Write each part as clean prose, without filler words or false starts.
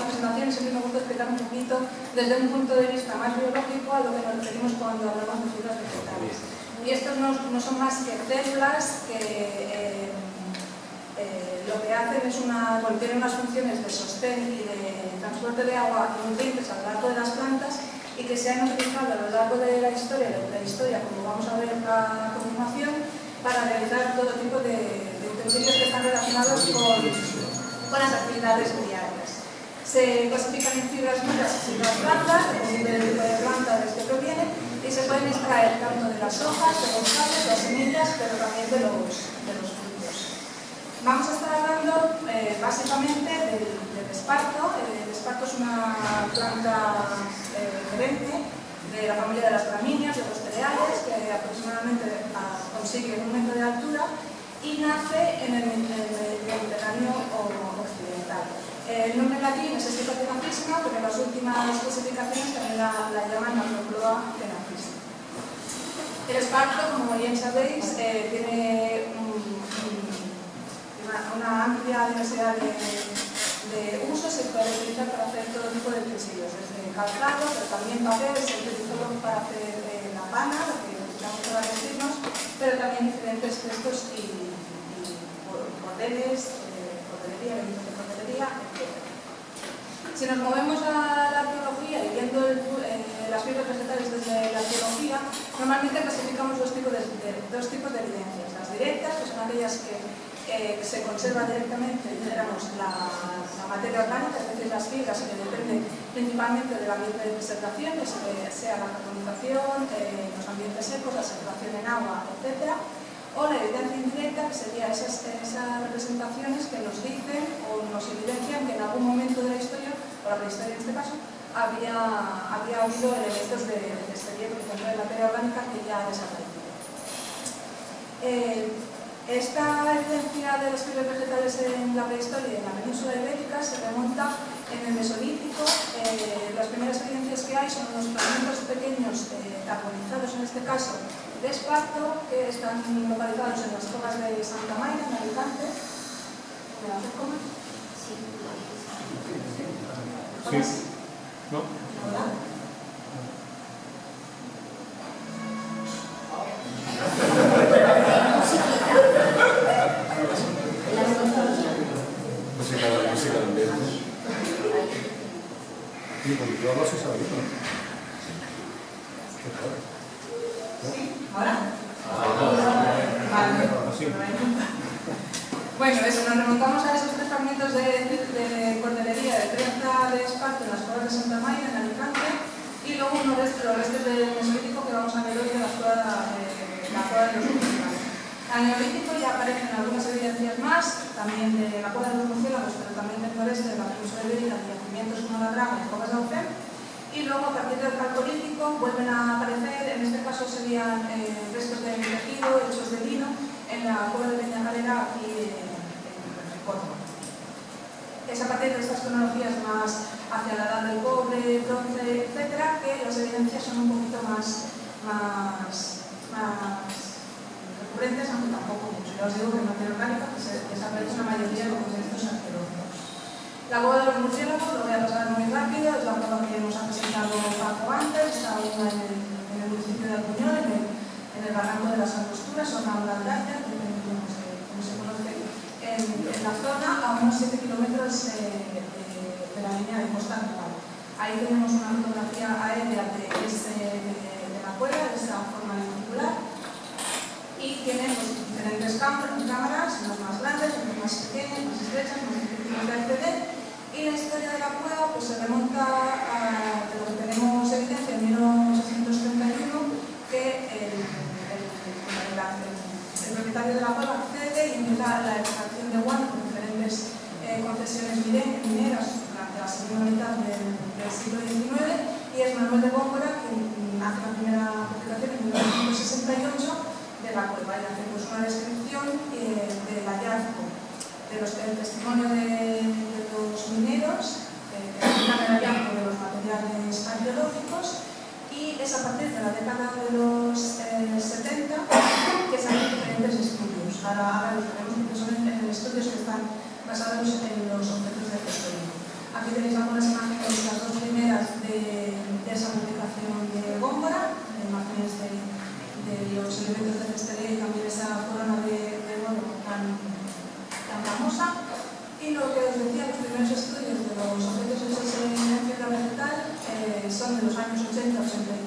las presentaciones siempre me gusta explicar un poquito desde un punto de vista más biológico a lo que nos referimos cuando hablamos de fibras vegetales. Y estos no son más que células que lo que hacen es tienen unas funciones de sostén y de transporte de agua y nutrientes a lo largo de las plantas y que se han utilizado a lo largo de la historia, de la prehistoria, como vamos a ver a continuación, para realizar todo tipo de utensilios que están relacionados con las actividades diarias. Se clasifican en fibras duras y fibras blandas, dependiendo del tipo de planta desde que provienen, y se pueden extraer tanto de las hojas, de los tallos, de las semillas, pero también de los frutos. Vamos a estar hablando básicamente del esparto. El esparto es una planta perenne de la familia de las gramíneas, de los cereales, que aproximadamente consigue 1 metro de altura y nace en el Mediterráneo occidental. El nombre en latín es Esticotenafisma, pero en las últimas clasificaciones también la llaman Macrocloa tenafisma. El esparto, como bien sabéis, tiene una amplia diversidad de usos. Se puede utilizar para hacer todo tipo de utensilios, desde calzado, pero también papel, se utilizó para hacer la pana, lo que utilizamos para vestirnos, pero también diferentes cestos y cordeles, cordelería, elementos de cordelería, etc. Si nos movemos a la arqueología y viendo las fibras vegetales desde la arqueología, normalmente clasificamos dos tipos de evidencias. Las directas, que son aquellas que se conserva directamente, digamos, la materia orgánica, es decir, las fibras, que dependen principalmente del ambiente de preservación, sea la carbonización, los ambientes secos, la saturación en agua, etc. O la evidencia indirecta, que serían esas representaciones que nos dicen o nos evidencian que en algún momento de la historia, o la prehistoria en este caso, había habido elementos de exterior, por ejemplo, de materia orgánica que ya ha desaparecido. Esta evidencia de las fibras vegetales en la prehistoria y en la península ibérica se remonta en el Mesolítico. Las primeras evidencias que hay son unos fragmentos pequeños carbonizados, en este caso de esparto, que están localizados en las cuevas de Santa Maina, en Alicante. ¿Me la acerco más? Sí. Sí. ¿No? ¿Hola? Música de ambiente. Y cuando tú hablas es ahorita, ¿no? ¿Qué tal? ¿Sí? ¿Ahora? Vale. Bueno, eso, nos remontamos a esos 3 fragmentos de cordelería de trenza de esparto en las cuevas de Santa Maina, en Alicante, y luego los restos del Mesolítico que vamos a ver hoy de la cueva de los murciélagos. Al Neolítico ya aparecen algunas evidencias más, también de la cueva de los murciélagos, pero también del noreste de la península ibérica, de yacimientos como la Draga y Covas de Auzén. Y luego, a partir del Calcolítico, vuelven a aparecer, en este caso serían restos de tejido hechos de lino, en la cueva de Peñagalera y en Córdoba. Es a partir de estas cronologías más hacia la edad del cobre, bronce, etc., que las evidencias son un poquito más recurrentes, aunque tampoco mucho. Ya os digo que en materia orgánica se desaparece una mayoría de los restos arqueológicos. La cueva de los murciélagos, lo voy a pasar muy rápido, es la cueva que nos ha presentado Paco antes, está una en el municipio de Alpuñol, en el barranco de las Angosturas, o la Aldaya, depende de cómo se conoce, en la zona a unos 7 kilómetros de la línea de costa actual. Ahí tenemos una fotografía aérea de la cueva, de esa forma lenticular, y tiene diferentes cámaras, unas más grandes, unas más pequeñas, más estrechas, más difíciles de acceder. Y la historia de la cueva pues, se remonta a lo que tenemos evidencia en 1831, que el propietario de la cueva accede y empieza la extracción de guano con diferentes concesiones mineras durante la segunda mitad del siglo XIX, y es Manuel de Góngora quien hace la primera publicación en 1968 de la cueva y hace pues, una descripción del hallazgo, del testimonio de los mineros, que indican el hallazgo de los materiales arqueológicos, y es a partir de la década de los 70 que salen diferentes estudios. Ahora los tenemos porque son estudios que están basados en los objetos de prehistórico. Aquí tenéis algunas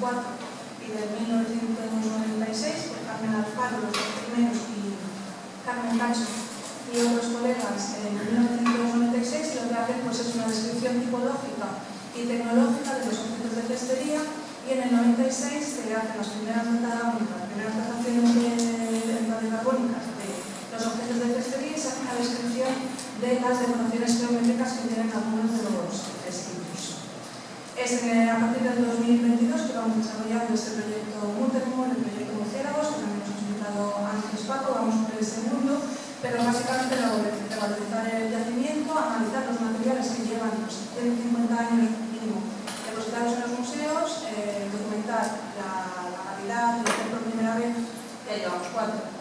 y de 1996, por Carmen Alfaro, los dos primeros, y Carmen Cacho y otros colegas en 1996. Lo que hacen pues, es una descripción tipológica y tecnológica de los objetos de cestería, y en el 96 se hacen las primeras dataciones radiocarbónicas de los objetos de cestería y se hace una descripción de las decoraciones geométricas que tienen algunos de los vestidos. Es a partir del 2022 que vamos desarrollando este proyecto Muntermul, el proyecto Murciélagos, que también nos ha invitado antes Paco. Vamos por el segundo, pero básicamente valorizar el yacimiento, analizar los materiales que llevan los 150 años mínimo depositados en los museos, documentar la calidad y hacer por primera vez, ya llevamos 4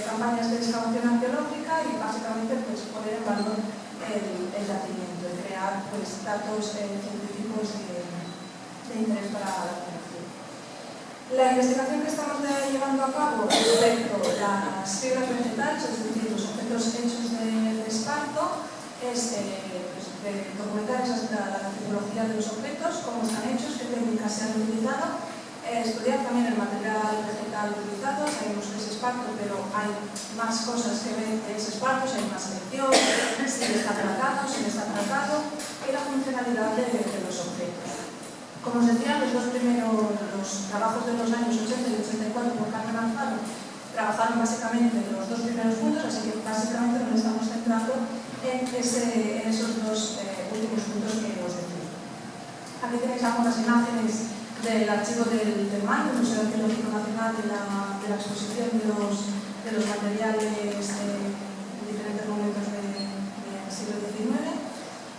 campañas de excavación arqueológica y básicamente pues, poner en valor el yacimiento y crear pues, datos científicos de interés para la comunidad. La investigación que estamos llevando a cabo respecto a las fibras vegetales, es decir, los objetos hechos de esparto, es documentar la tipología de los objetos, cómo están hechos, qué técnicas se han utilizado, estudiar también el material vegetal utilizado. Sabemos que es esparto, pero hay más cosas que ver que es esparto, si hay más selección, si está tratado, si no está tratado, y la funcionalidad de los objetos. Como os decía, los dos primeros trabajos de los años 80 y 84 por Carmen Alfaro trabajaron básicamente en los dos primeros puntos, así que básicamente nos estamos centrando en esos dos últimos puntos que os decía. Aquí tenéis algunas imágenes del archivo del MAN, del Museo Arqueológico Nacional, de la exposición de los materiales en diferentes momentos del siglo XIX.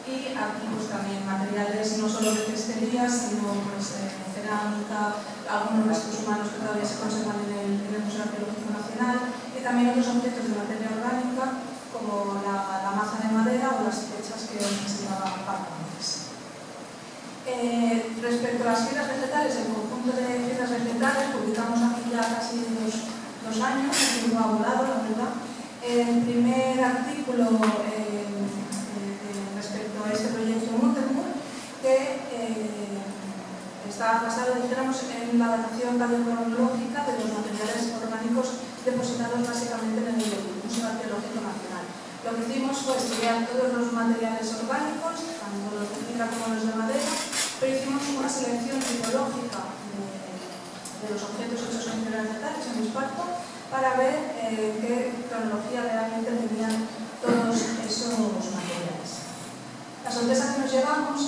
Y aquí pues, también materiales no solo de cestería, sino pues, cerámica, algunos restos humanos que todavía se conservan en el Museo Arqueológico Nacional, y también otros objetos de materia orgánica como la maza de madera o las flechas que os enseñaba Paco antes. Respecto a las fibras vegetales, el conjunto de fibras vegetales publicamos aquí ya casi 2 años, el tiempo ha volado, la verdad. El primer artículo respecto a este proyecto Muntermul, que está basado, dijéramos, en la datación radiocronológica de los materiales orgánicos depositados básicamente en el Museo Arqueológico Nacional. Lo que hicimos fue estudiar todos los materiales orgánicos, tanto los de fibra como los de madera, pero hicimos una selección tipológica de los objetos hechos en fibras vegetales, en esparto, para ver qué cronología realmente tenían todos esos materiales. La sorpresa que nos llevamos,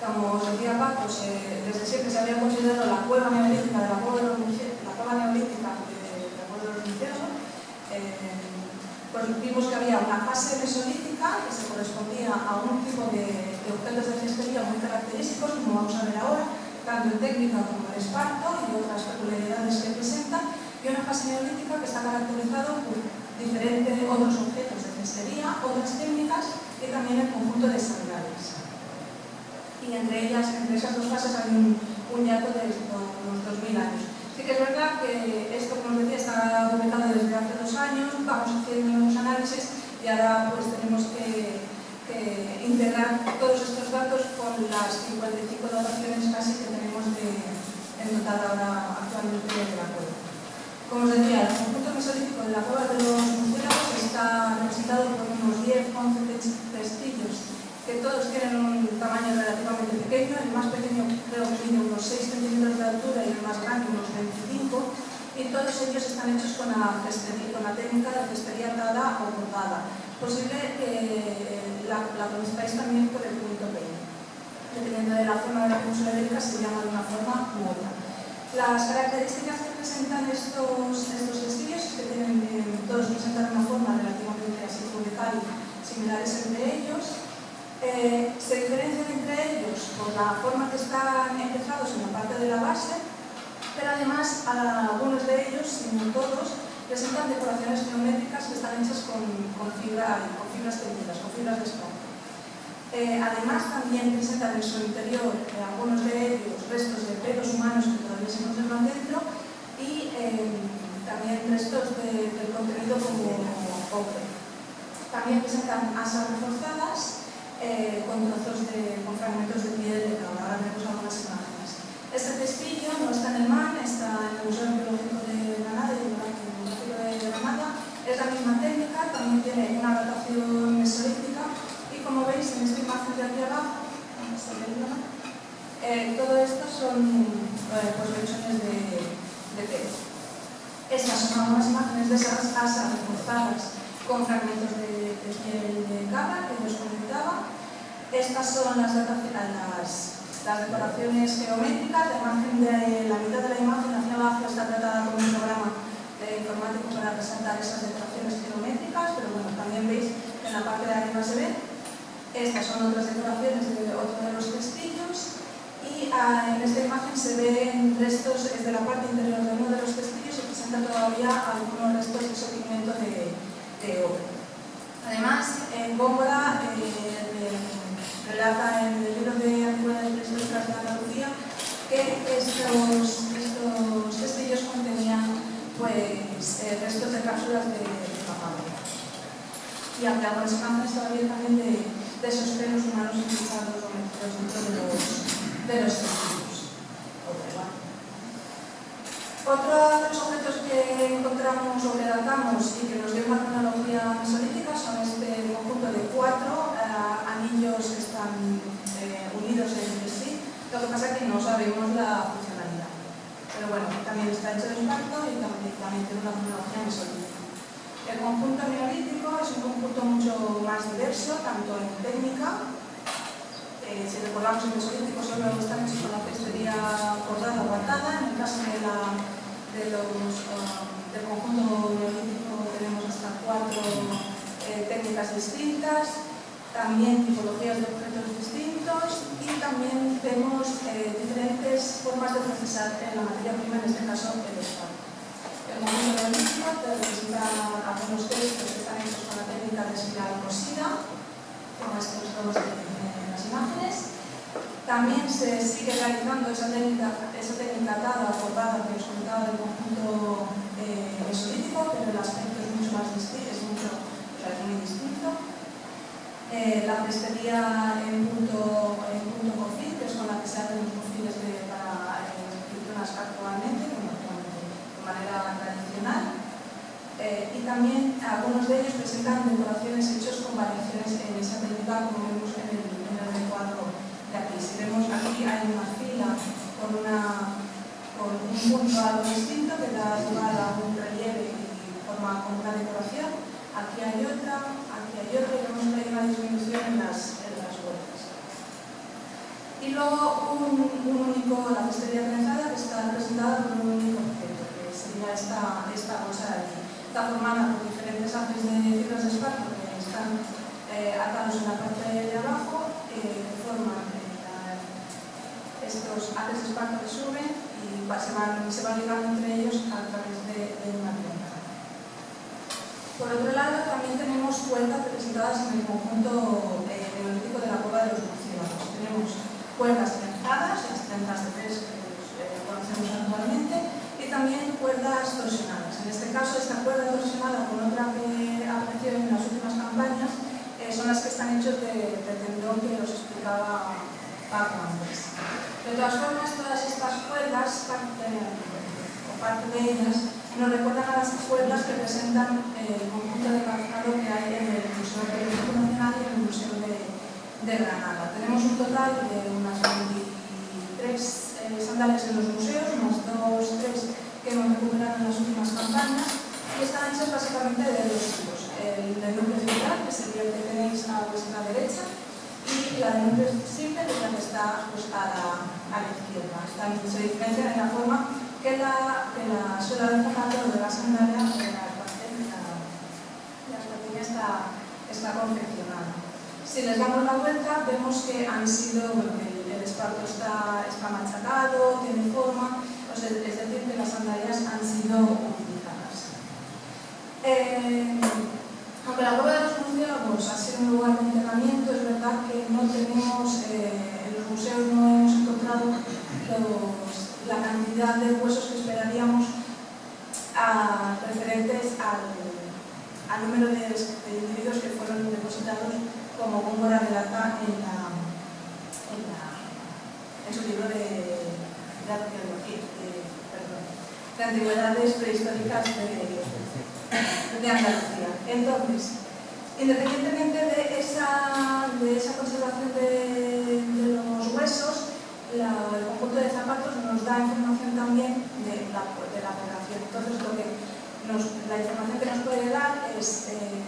como os decía Paco, desde siempre se había considerado la cueva neolítica de la cueva neolítica de los Museos, pues vimos que había una fase mesolítica que se correspondía a un tipo de objetos de cestería muy característicos, como vamos a ver ahora, tanto en técnica como en esparto y otras peculiaridades que presentan, y una fase neolítica que está caracterizada por diferentes otros objetos de cestería, otras técnicas y también el conjunto de sandales. Y entre esas dos fases hay un hiato de unos 2000 años. Sí que es verdad que esto, como os decía, está documentado desde hace 2 años, vamos haciendo unos análisis y ahora pues tenemos que integrar todos estos datos con las 55 dataciones casi que tenemos en total ahora actualmente de la cueva. Como os decía, el conjunto mesolítico de la cueva de los Murciélagos está representado por unos 10-11 pestillos que todos tienen un tamaño relativamente pequeño. El más pequeño creo que mide unos 6 centímetros de altura y el más grande unos 25, y todos ellos están hechos con la técnica de cestería atada o bordada. Es posible que la conozcáis también por el punto P. Dependiendo de la forma de la península ibérica se llama de una forma u otra. Las características que presentan estos pestillos es que todos presentan una forma relativamente así como de cáliz, similares entre ellos. Se diferencian entre ellos por la forma que están empezados en la parte de la base, pero además algunos de ellos, si no todos, presentan decoraciones geométricas que están hechas con fibras teñidas, con fibras de esparto. Además también presentan en su interior algunos de ellos restos de pelos humanos que todavía se conservan dentro y también restos del contenido como cobre. También presentan asas reforzadas con fragmentos de piel de cabra. Ahora veremos algunas imágenes. Este cestillo no está en el MAN, está en el Museo Arqueológico de Granada y en el Arqueológico de Granada. Es la misma técnica, también tiene una datación mesolítica y como veis en esta imagen de aquí abajo, todo esto son pues, lechones de pelo. Estas son algunas imágenes de esas asas reforzadas con fragmentos de piel de cabra que os comentaba. Estas son las decoraciones geométricas. La imagen de la mitad de la imagen hacia abajo está tratada con un programa informático para resaltar esas decoraciones geométricas, pero bueno, también veis que en la parte de arriba se ven. Estas son otras decoraciones de otro de los testillos y en esta imagen se ven restos desde la parte interior de uno de los testillos y presenta todavía algunos restos de ese pigmento de oro. Además, Góngora relata en el libro de Antigüedades Prehistóricas de Andalucía que estos testillos contenían pues, restos de cápsulas de papado. Y aunque algunas imágenes todavía también de esos pelos humanos utilizados o metidos dentro de los testigos. Otro de los objetos que encontramos o que datamos y que nos dio una cronología mesolítica son este conjunto de 4 anillos que están unidos entre sí. Lo que pasa es que no sabemos la funcionalidad. Pero bueno, también está hecho de esparto y también tiene una cronología mesolítica. El conjunto neolítico es un conjunto mucho más diverso, tanto en técnica. Si recordamos, el mesolítico solo están hechos con la cestería cordada o atada. En el caso del conjunto neolítico tenemos hasta 4 técnicas distintas, también tipologías de objetos distintos y también vemos diferentes formas de procesar la materia prima, en este caso el esparto. El conjunto neolítico representa algunos textos que están hechos con la técnica de espiral cosida, como es que nos vemos en las imágenes. También se sigue realizando esa técnica atada o cordada que os comentaba del conjunto mesolítico, pero el aspecto es mucho más distinto, es muy distinto. La cestería en punto cofil, que es con la que se hacen los cofiles para escrituras actualmente, de manera tradicional. Y también algunos de ellos presentan decoraciones hechos con variaciones en esa técnica, como vemos en el recuadro de aquí. Si vemos aquí hay una fila con un punto algo distinto que da lugar a un relieve y forma como una decoración. Aquí hay otra, y vemos que hay una disminución en las vueltas. Y luego la cestería trenzada que está representada por un único objeto, que sería esta bolsa de aquí. Está formada por diferentes haces de fibras de esparto que están atados en la parte de abajo, que forman estos haces de esparto que suben y se van ligando entre ellos a través de una trenza. Por otro lado, también tenemos cuerdas representadas en el conjunto neolítico de la cueva de los murciélagos. Tenemos cuerdas trenzadas, las trenzas de tres que conocemos actualmente, y también cuerdas torsionadas. En este caso, esta cuerda torsionada con otra que apareció en las últimas campañas son las que están hechos de tendón que os explicaba Paco antes. De todas formas, todas estas cuerdas, parte de ellas, nos recuerdan a las cuerdas que presentan el conjunto de calzado que hay en el Museo Arqueológico Nacional y en el Museo de Granada. Tenemos un total de unas 23 sandalias en los museos, unas 2-3 que hemos recuperado en las últimas campañas y están hechas básicamente de dos tipos. El de núcleo fibral, que sería el que tenéis a vuestra derecha, y la de núcleo simple, que es la que está pues, a la izquierda. Se diferencian en la forma que la suela del zapato de la sandalia la patilla está confeccionada. Si les damos la vuelta, vemos que han sido, el esparto está machacado, tiene forma, es decir, que las sandalias han sido utilizadas. Aunque la cueva de los murciélagos ha sido un lugar de enterramiento, es verdad que no tenemos, en los museos no hemos encontrado la cantidad de huesos que esperaríamos referentes al número de individuos que fueron depositados como Góngora relata en su libro de antigüedades prehistóricas de Andalucía. Entonces, independientemente de esa conservación de los huesos, el conjunto de zapatos nos da información también de la población. Entonces, la información que nos puede dar es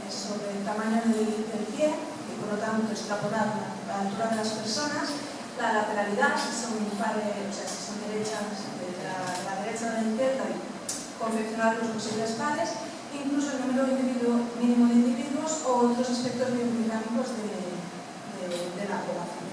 sobre el tamaño del pie y, por lo tanto, extrapolar la altura de las personas, la lateralidad, si son pares, o sea, si son derechas, de la derecha a la izquierda, y confeccionar los posibles pares, incluso el número mínimo de individuos o otros aspectos biomecánicos de la población.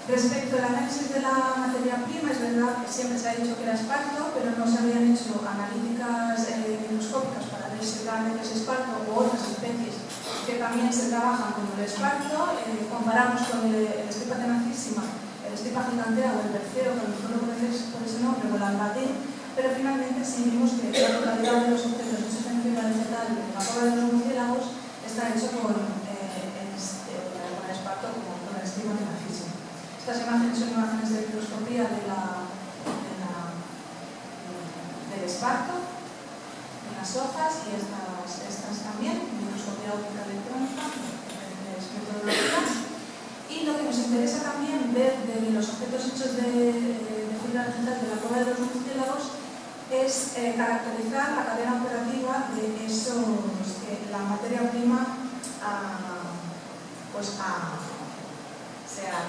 Respecto al análisis de la materia prima, es verdad que siempre se ha dicho que era esparto, pero no se habían hecho analíticas microscópicas para ver si realmente es esparto o otras especies que también se trabajan como el esparto. Comparamos con el estipa tenacísima, el estipa gigantea o el tercero, que a lo mejor lo conocéis por ese nombre, o el albatín, pero finalmente sí vimos que la totalidad de los objetos hechos en fibra vegetal en la cueva de los murciélagos está hecho con el esparto, como con el estipa tenacísima. Estas imágenes son imágenes de microscopía del esparto, de las hojas, y estas también, microscopía óptica electrónica, diferentes metodologías. Y lo que nos interesa también ver de los objetos hechos de fibra vegetal de la cueva de los murciélagos es caracterizar la cadena operativa de la materia prima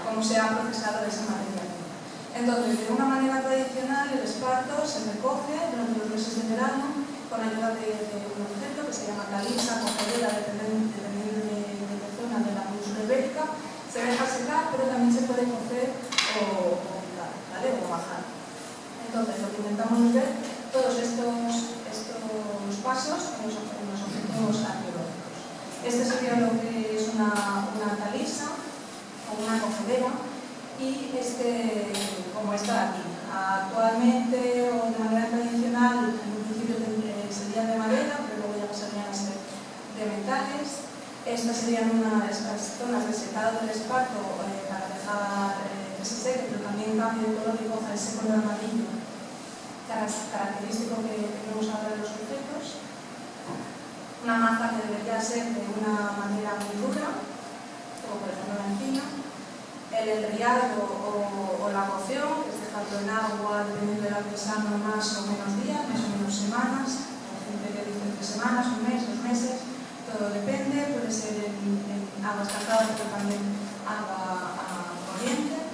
cómo se ha procesado esa materia prima. Entonces, de una manera tradicional, el esparto se recoge durante los meses de verano con ayuda de un objeto que se llama caliza, cogedera, dependiendo de la zona de la península ibérica. Se deja secar, pero también se puede cocer o picar, ¿vale? O bajar. Entonces, lo que intentamos ver todos estos pasos en los objetos arqueológicos. Este sería lo que es una caliza o una cogedera, y como está aquí. Actualmente, o de manera tradicional, en un principio serían de madera, pero luego ya pasarían a ser de metales. Estas serían estas zonas de secado del esparto para dejar que se seque, pero también cambie de color y coja ese color amarillo característico que vemos ahora en los objetos. Una maza que debería ser de una manera muy dura, como por ejemplo la encina. El enriado o la cocción, que es dejarlo en agua dependiendo del artesano más o menos días, más o menos semanas. Hay gente que dice 3 semanas, un mes, 2 meses, todo depende. Puede ser en agua estancada, pero también agua corriente.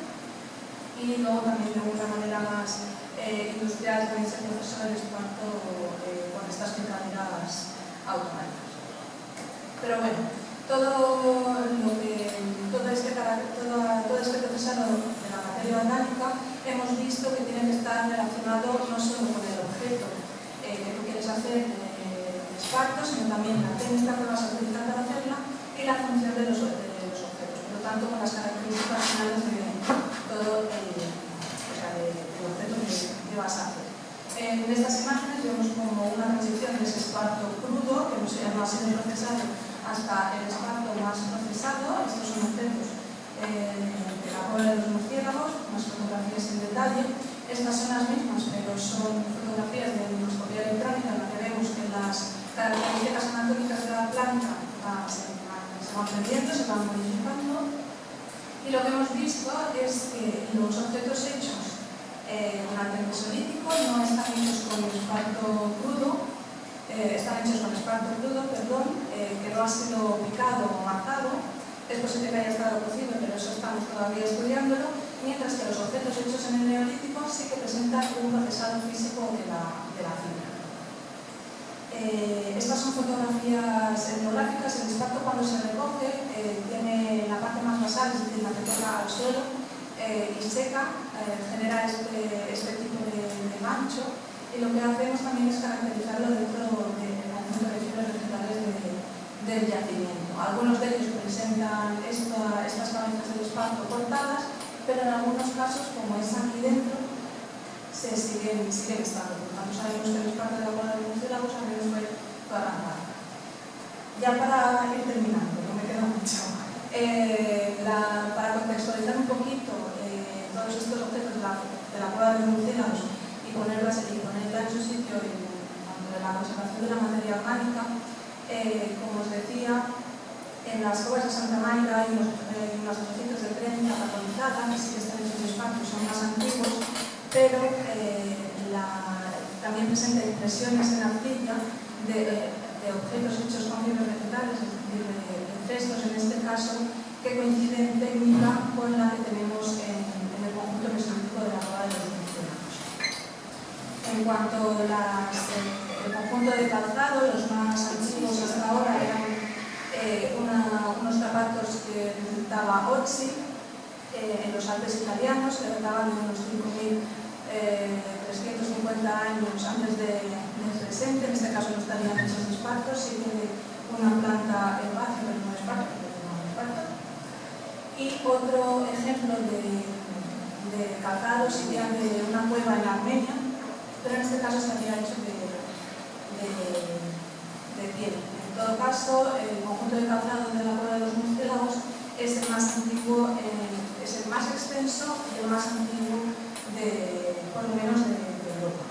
Y luego también de una manera más industrial también se procesa el esparto con estas picaderas automáticas. Pero bueno, todo este procesado de la materia orgánica hemos visto que tiene que estar relacionado no solo con el objeto que tú quieres hacer de esparto, sino también la técnica que vas a utilizar para hacerla y la función de los objetos. Por lo tanto, con las características finales de todo el objeto que vas a hacer. En estas imágenes vemos como una transición de ese esparto crudo, que no ha sido procesado, hasta el esparto más procesado. Estos son objetos de la cueva de los murciélagos, unas fotografías en detalle. Estas son las mismas, pero son fotografías de microscopía electrónica en la que vemos que las características anatómicas de la planta se van perdiendo, se van modificando. Y lo que hemos visto es que los objetos hechos durante el Mesolítico no están hechos con esparto crudo, que no ha sido picado o marcado. Es posible que haya estado cocido, pero eso estamos todavía estudiándolo, mientras que los objetos hechos en el Neolítico sí que presentan un procesado físico de la fibra. Estas son fotografías etnográficas. El esparto, cuando se recoge, tiene la parte más basal, es decir, la que toca al suelo, y seca, genera este tipo de gancho, y lo que hacemos también es caracterizarlo dentro del conjunto de fibras vegetales del yacimiento. Algunos de ellos presentan estas cabezas del esparto cortadas, pero en algunos casos, como es aquí dentro, se siguen estando. Por tanto, sabemos que el esparto de la cueva de los murciélagos sabemos ver toda la marca. Ya para ir terminando, no me queda mucho. Para contextualizar un poquito todos estos objetos de la cueva de los murciélagos y ponerla en su sitio en cuanto a la conservación de la materia orgánica, como os decía, en las cuevas de Santa Mayra hay unos trocitos de tren catacolizada, que sí que están en sus espacios, son más antiguos, pero también presenta impresiones en arcilla de objetos hechos con fibras vegetales, es decir, de cestos en este caso, que coinciden técnica con la que tenemos en el conjunto mesolítico de la cueva de los murciélagos. En cuanto el conjunto de calzado, los más antiguos hasta ahora eran unos zapatos que necesitaba Occi en los Alpes italianos, que databan de unos 5.350 años antes del presente. En este caso no estarían hechos de esparto, sí tiene una planta herbácea, pero no de esparto, Y otro ejemplo de calzado sería de una cueva en Armenia, pero en este caso estaría hecho de piel. En todo caso, el conjunto de calzado de la cueva de los murciélagos es el más antiguo, es el más extenso y el más antiguo por lo menos de Europa.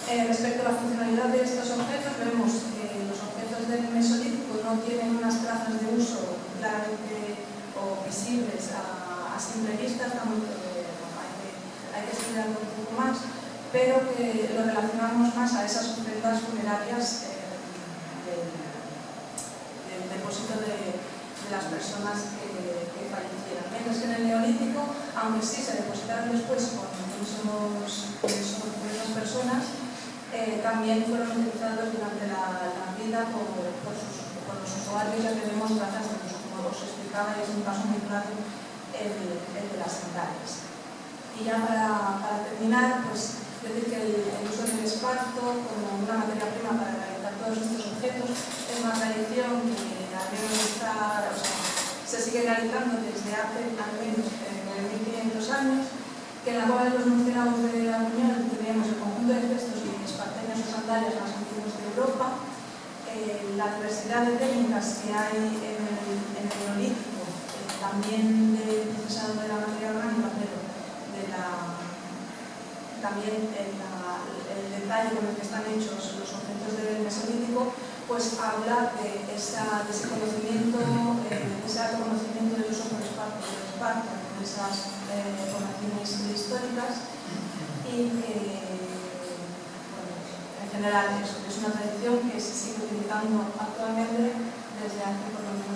Respecto a la funcionalidad de estos objetos, vemos que los objetos del Mesolítico no tienen unas trazas de uso claramente o visibles a simple vista, hay que estudiarlo un poco más, pero que lo relacionamos más a esas ofrendas funerarias del depósito de las personas que fallecieran. Mientras que en el Neolítico, aunque sí se depositaron después con esas personas, también fueron utilizados durante la vida por los usuarios, ya que vemos trazas de uso, como os explicaba, y es un caso muy claro el de las sandalias. Y ya para terminar, pues decir que el uso del esparto como una materia prima para realizar todos estos objetos es una tradición que al menos se sigue realizando desde hace al menos 1500 años, que en la cueva de los murciélagos de la Unión tenemos el conjunto de cestos y esparteños o sandalias más antiguos de Europa. La diversidad de técnicas que hay en el Neolítico, también de procesado de la materia orgánica, pero también el detalle con el que están hechos los objetos del Mesolítico, pues habla de ese conocimiento, de ese alto conocimiento del uso por esparto, de esas formaciones históricas, y en general eso, es una tradición que se sigue utilizando actualmente desde hace por lo menos